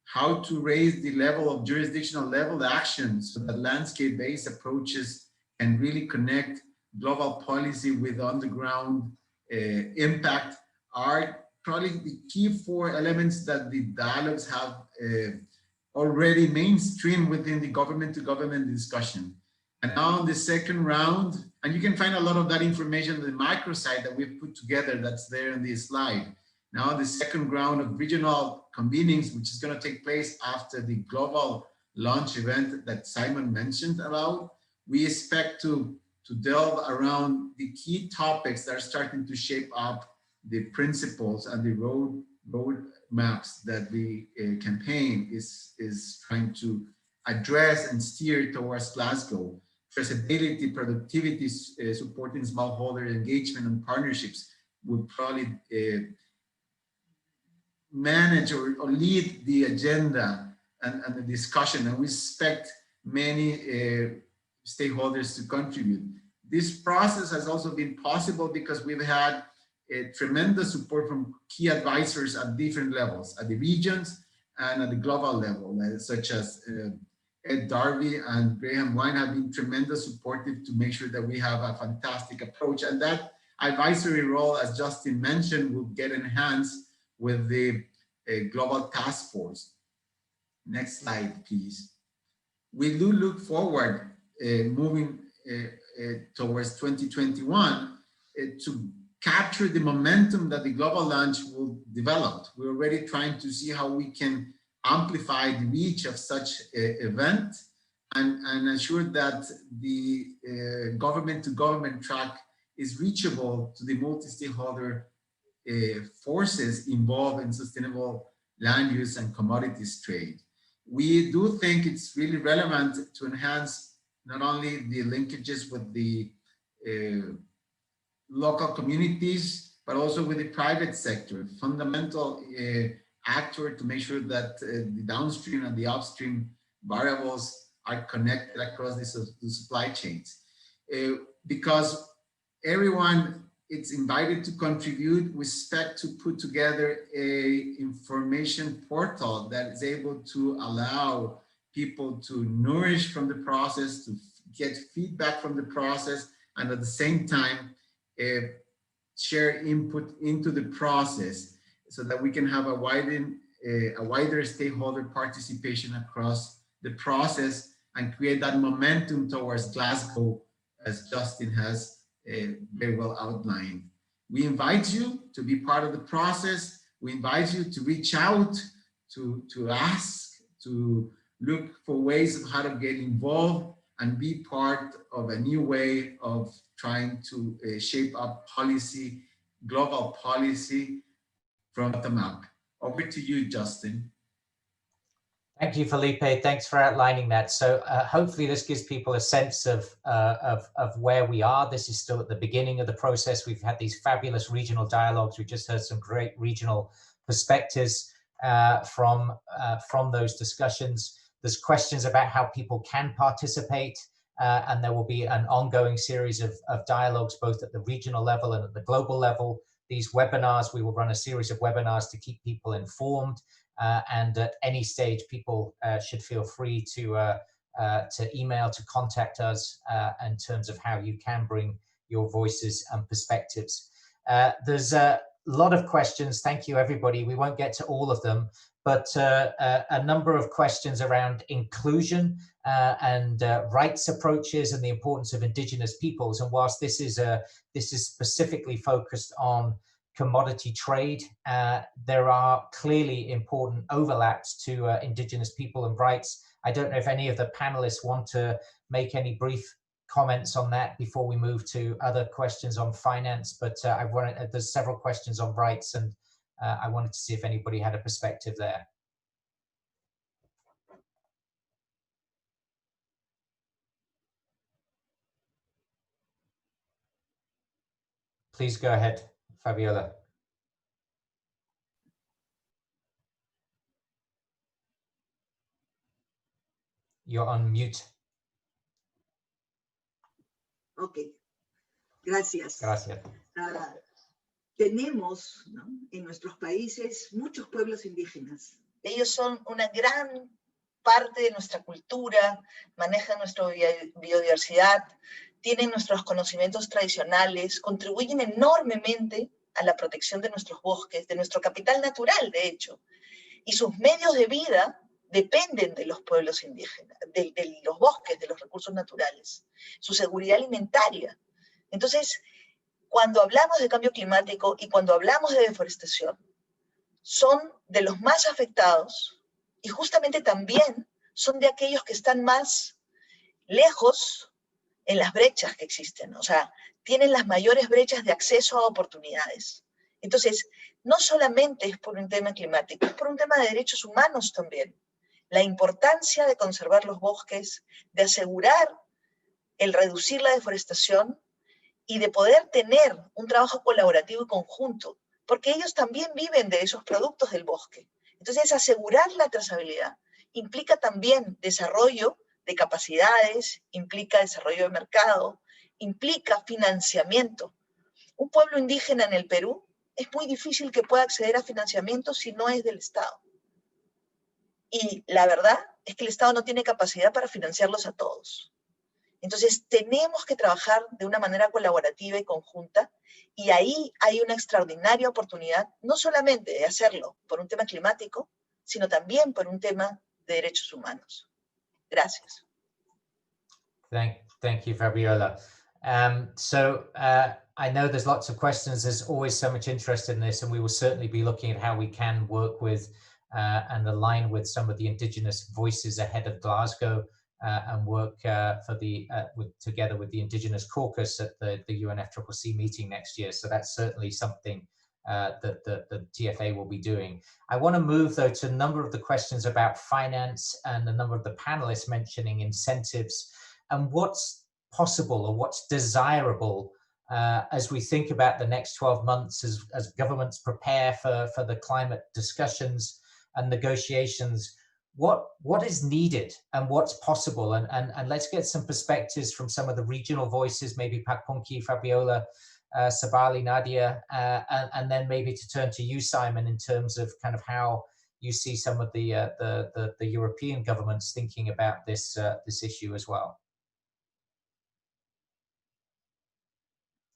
how to raise the level of jurisdictional level action so that landscape-based approaches can really connect global policy with on-the-ground impact are probably the key four elements that the dialogues have already mainstream within the government-to-government discussion. And now in the second round, and you can find a lot of that information on the microsite that we've put together that's there in this slide. Now the second round of regional convenings, which is going to take place after the global launch event that Simon mentioned about, we expect to to delve around the key topics that are starting to shape up the principles and the road maps that the campaign is trying to address and steer towards Glasgow. Traceability, productivity, supporting smallholder engagement and partnerships would probably manage or lead the agenda and the discussion, and we expect many stakeholders to contribute. This process has also been possible because we've had tremendous support from key advisors at different levels, at the regions and at the global level, such as Ed Darby and Graham Wine have been tremendous supportive to make sure that we have a fantastic approach. And that advisory role, as Justin mentioned, will get enhanced with the global task force. Next slide, please. We do look forward moving towards 2021 to capture the momentum that the global launch will develop. We're already trying to see how we can amplify the reach of such an event and ensure that the government-to-government track is reachable to the multi-stakeholder forces involved in sustainable land use and commodities trade. We do think it's really relevant to enhance not only the linkages with the local communities, but also with the private sector, fundamental actor to make sure that the downstream and the upstream variables are connected across the supply chains. Because everyone is invited to contribute, we expect to put together a information portal that is able to allow people to nourish from the process, to get feedback from the process, and at the same time, share input into the process so that we can have a wider stakeholder participation across the process and create that momentum towards Glasgow, as Justin has very well outlined. We invite you to be part of the process. We invite you to reach out, to ask, to look for ways of how to get involved and be part of a new way of trying to shape up policy, global policy from the map. Over to you, Justin. Thank you, Felipe. Thanks for outlining that. So hopefully this gives people a sense of where we are. This is still at the beginning of the process. We've had these fabulous regional dialogues. We just heard some great regional perspectives from those discussions. There's questions about how people can participate, and there will be an ongoing series of dialogues both at the regional level and at the global level. These webinars, we will run a series of webinars to keep people informed. And at any stage, people should feel free to email, to contact us in terms of how you can bring your voices and perspectives. There's a lot of questions. Thank you, everybody. We won't get to all of them, but a number of questions around inclusion and rights approaches and the importance of indigenous peoples. And whilst this is specifically focused on commodity trade, there are clearly important overlaps to indigenous people and rights. I don't know if any of the panelists want to make any brief comments on that before we move to other questions on finance, but there's several questions on rights, and I wanted to see if anybody had a perspective there. Please go ahead, Fabiola. You're on mute. Ok, gracias. Gracias. Tenemos, ¿no?, en nuestros países muchos pueblos indígenas. Ellos son una gran parte de nuestra cultura, manejan nuestra biodiversidad, tienen nuestros conocimientos tradicionales, contribuyen enormemente a la protección de nuestros bosques, de nuestro capital natural, de hecho. Y sus medios de vida dependen de los pueblos indígenas, de los bosques, de los recursos naturales, su seguridad alimentaria. Entonces, cuando hablamos de cambio climático y cuando hablamos de deforestación, son de los más afectados y justamente también son de aquellos que están más lejos en las brechas que existen, o sea, tienen las mayores brechas de acceso a oportunidades. Entonces, no solamente es por un tema climático, es por un tema de derechos humanos también. La importancia de conservar los bosques, de asegurar el reducir la deforestación y de poder tener un trabajo colaborativo y conjunto, porque ellos también viven de esos productos del bosque. Entonces, asegurar la trazabilidad implica también desarrollo de capacidades, implica desarrollo de mercado, implica financiamiento. Un pueblo indígena en el Perú es muy difícil que pueda acceder a financiamiento si no es del Estado. Y la verdad es que el Estado no tiene capacidad para financiarlos a todos. Entonces, tenemos que trabajar de una manera colaborativa y conjunta, y ahí hay una extraordinaria oportunidad, no solamente de hacerlo por un tema climático, sino también por un tema de derechos humanos. Gracias. Thank you, Fabiola. I know there's lots of questions. There's always so much interest in this, and we will certainly be looking at how we can work with and align with some of the Indigenous voices ahead of Glasgow, and work together with the Indigenous Caucus at the UNFCCC meeting next year. So that's certainly something that the TFA will be doing. I want to move, though, to a number of the questions about finance and a number of the panelists mentioning incentives and what's possible or what's desirable as we think about the next 12 months as governments prepare for the climate discussions and negotiations. What is needed and what's possible, and let's get some perspectives from some of the regional voices, maybe Pak Punky, Fabiola, Sabali, Nadia, and then maybe to turn to you, Simon, in terms of kind of how you see some of the European governments thinking about this issue as well.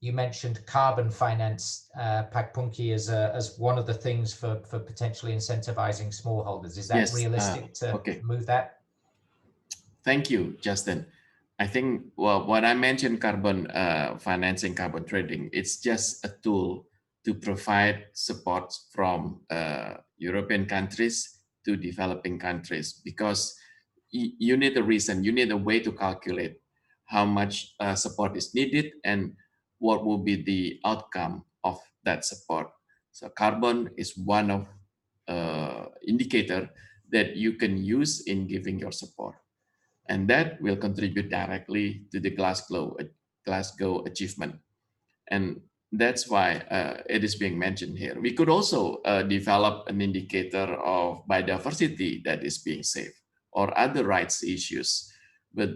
You mentioned carbon finance, Pak Punky, as one of the things for potentially incentivizing smallholders. Is that realistic to move that? Thank you, Justin. I think what I mentioned, carbon financing, carbon trading, it's just a tool to provide support from European countries to developing countries, because you need a reason, you need a way to calculate how much support is needed and what will be the outcome of that support. So carbon is one of indicator that you can use in giving your support. And that will contribute directly to the Glasgow achievement. And that's why it is being mentioned here. We could also develop an indicator of biodiversity that is being saved or other rights issues. But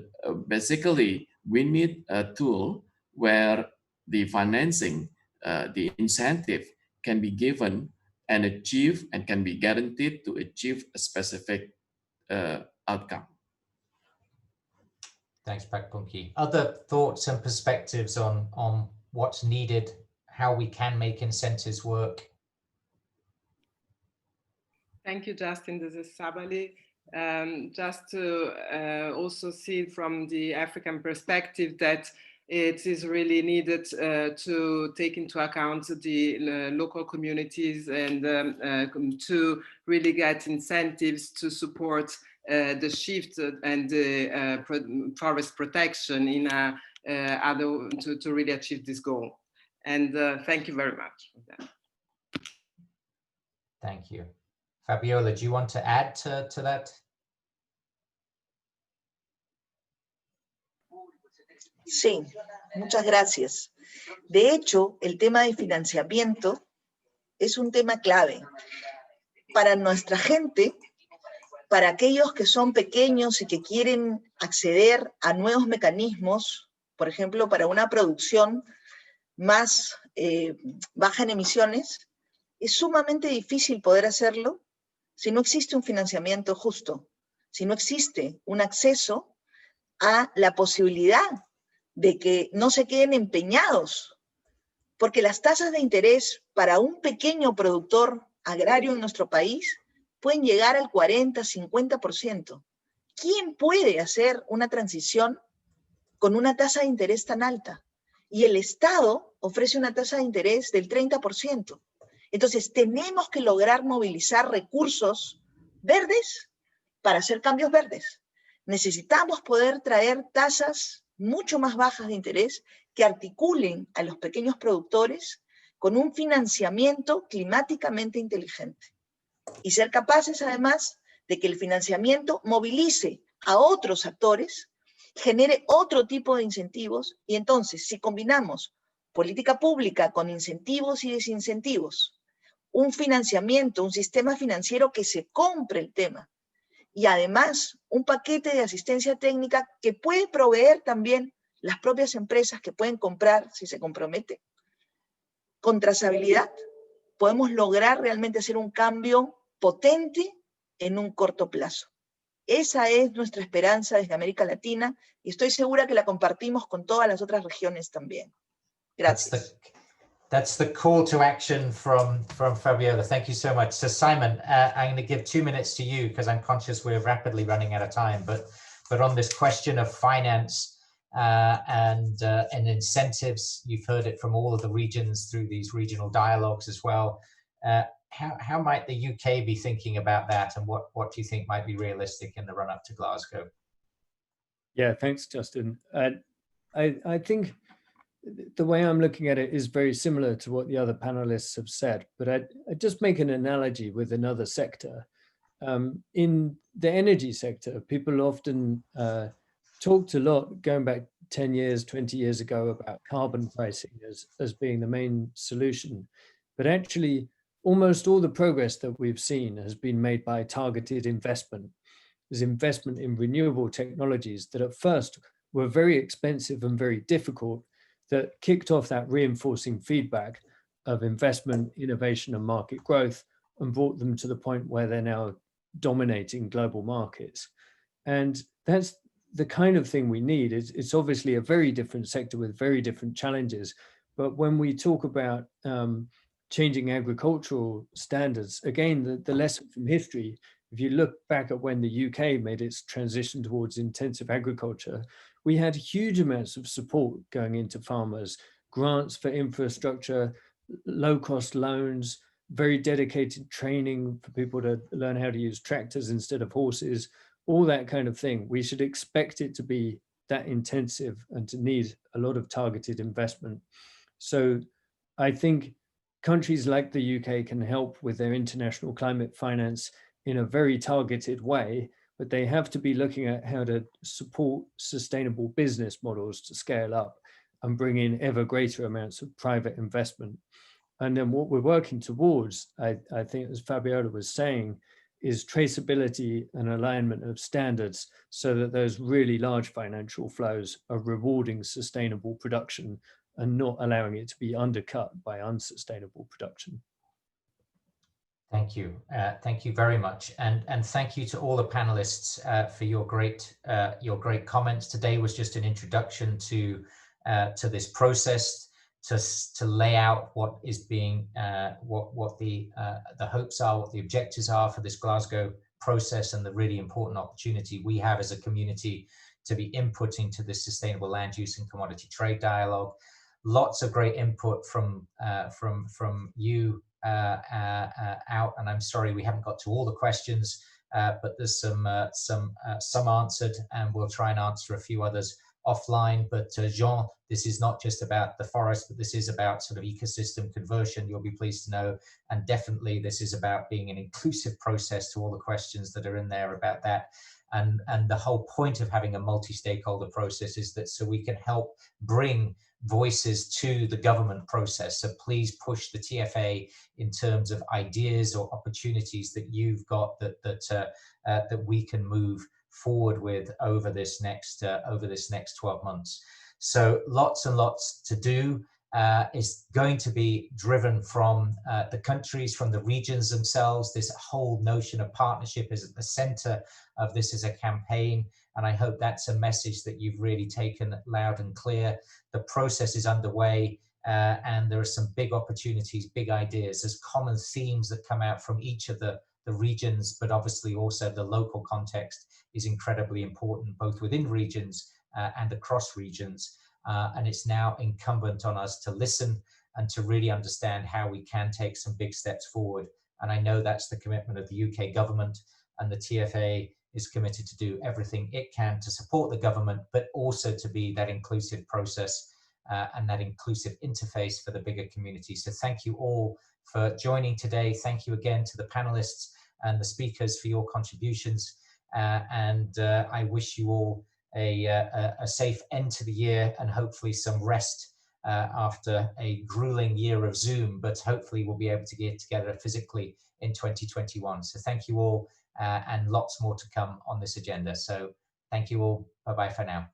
basically, we need a tool where the financing, the incentive can be given and achieve and can be guaranteed to achieve a specific outcome. Thanks, Pak Punky. Other thoughts and perspectives on what's needed, how we can make incentives work? Thank you, Justin. This is Sabali. Just to also see from the African perspective that it is really needed to take into account the local communities and to really get incentives to support the shift and the forest protection in to really achieve this goal. And thank you very much for that. Thank you. Fabiola, do you want to add to that? Sí, muchas gracias. De hecho, el tema de financiamiento es un tema clave para nuestra gente, para aquellos que son pequeños y que quieren acceder a nuevos mecanismos, por ejemplo, para una producción más baja en emisiones. Es sumamente difícil poder hacerlo si no existe un financiamiento justo, si no existe un acceso a la posibilidad de que no se queden empeñados, porque las tasas de interés para un pequeño productor agrario en nuestro país pueden llegar al 40, 50%. ¿Quién puede hacer una transición con una tasa de interés tan alta? Y el Estado ofrece una tasa de interés del 30%. Entonces, tenemos que lograr movilizar recursos verdes para hacer cambios verdes. Necesitamos poder traer tasas mucho más bajas de interés que articulen a los pequeños productores con un financiamiento climáticamente inteligente. Y ser capaces, además, de que el financiamiento movilice a otros actores, genere otro tipo de incentivos, y entonces, si combinamos política pública con incentivos y desincentivos, un financiamiento, un sistema financiero que se compre el tema, y además un paquete de asistencia técnica que puede proveer también las propias empresas que pueden comprar si se compromete, con trazabilidad, podemos lograr realmente hacer un cambio potente en un corto plazo. Esa es nuestra esperanza desde América Latina y estoy segura que la compartimos con todas las otras regiones también. Gracias. That's the call to action from Fabiola. Thank you so much. So Simon, I'm going to give 2 minutes to you because I'm conscious we're rapidly running out of time. But on this question of finance and incentives, you've heard it from all of the regions through these regional dialogues as well. How might the UK be thinking about that, and what do you think might be realistic in the run up to Glasgow? Yeah, thanks, Justin. I think the way I'm looking at it is very similar to what the other panelists have said, but I'd just make an analogy with another sector. In the energy sector, people often talked a lot, going back 10 years, 20 years ago, about carbon pricing as being the main solution. But actually, almost all the progress that we've seen has been made by targeted investment. There's investment in renewable technologies that at first were very expensive and very difficult, that kicked off that reinforcing feedback of investment, innovation, and market growth, and brought them to the point where they're now dominating global markets. And that's the kind of thing we need. It's obviously a very different sector with very different challenges. But when we talk about changing agricultural standards, again, the lesson from history, if you look back at when the UK made its transition towards intensive agriculture, we had huge amounts of support going into farmers, grants for infrastructure, low-cost loans, very dedicated training for people to learn how to use tractors instead of horses, all that kind of thing. We should expect it to be that intensive and to need a lot of targeted investment. So I think countries like the UK can help with their international climate finance in a very targeted way, but they have to be looking at how to support sustainable business models to scale up and bring in ever greater amounts of private investment. And then what we're working towards, I think, as Fabiola was saying, is traceability and alignment of standards so that those really large financial flows are rewarding sustainable production and not allowing it to be undercut by unsustainable production. Thank you. Thank you very much. And thank you to all the panelists for your great comments. Today was just an introduction to this process, to lay out what is being, what the hopes are, what the objectives are for this Glasgow process, and the really important opportunity we have as a community to be inputting to this sustainable land use and commodity trade dialogue. Lots of great input from you out, and I'm sorry we haven't got to all the questions, but there's some answered, and we'll try and answer a few others offline. But Jean, this is not just about the forest, but this is about sort of ecosystem conversion, you'll be pleased to know, and definitely this is about being an inclusive process to all the questions that are in there about that. And the whole point of having a multi-stakeholder process is that so we can help bring voices to the government process. So please push the TFA in terms of ideas or opportunities that you've got that we can move forward with over this next 12 months. So lots and lots to do. Is going to be driven from the countries, from the regions themselves. This whole notion of partnership is at the center of this as a campaign, and I hope that's a message that you've really taken loud and clear. The process is underway, and there are some big opportunities, big ideas. There's common themes that come out from each of the regions, but obviously also the local context is incredibly important, both within regions and across regions. And it's now incumbent on us to listen and to really understand how we can take some big steps forward. And I know that's the commitment of the UK government, and the TFA is committed to do everything it can to support the government, but also to be that inclusive process and that inclusive interface for the bigger community. So thank you all for joining today. Thank you again to the panelists and the speakers for your contributions. I wish you all a safe end to the year and hopefully some rest after a grueling year of Zoom, but hopefully we'll be able to get together physically in 2021. So thank you all and lots more to come on this agenda. So thank you all. Bye-bye for now.